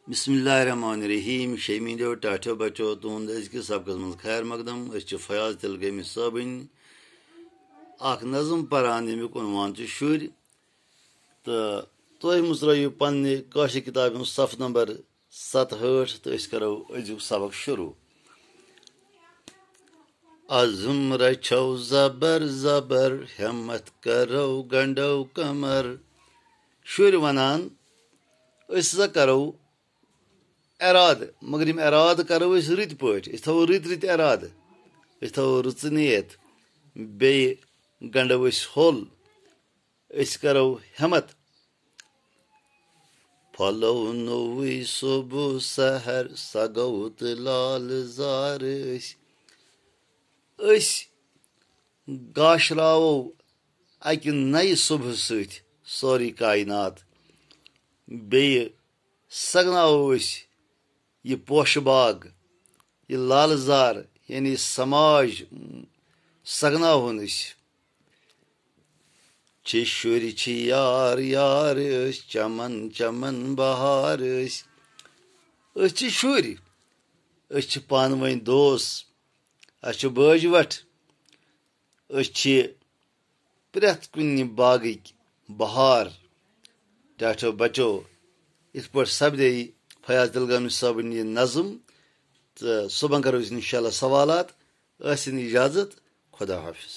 बिस्मिल्लाहिर्रहमानिर्रहीम शेमीडो टाठो बचो तुंद अजकिस सबकस मज खैर मकदम फयाज तिलगमी सबन अख नज़म परान यमुक उनवान शुर तो तुम मुजरयू पन्ने काशिर किताब सफ नंबर 67 तो करो अजुक सबक शुरू। अज़म रचो ज़बर ज़बर हिम्मत करो गंडो कमर। शुर वनान करो एराद मगर यम एराद करो रित पे थो रित रित एराद थो रुच नियत बे गंडो होल करो हिम्मत। फलो नोई सुबह सहर सगौत लाल जार गाशरावो अकि नई सुबह सत सोरी कायनात बे सगनावो ये पोश बाग ये लालजार यानी समाज सगनावन शुरी यार यार चमन चमन बहार शुरी पान वन दोस बाजवट प्रेथ कुन बाग बहार टाठो बचो इत पे सपदे फयाज दिलगामी साहबन यह नज़म तो सुबह करो इंशाल्लाह सवालात। इजाजत खुदा हाफिज।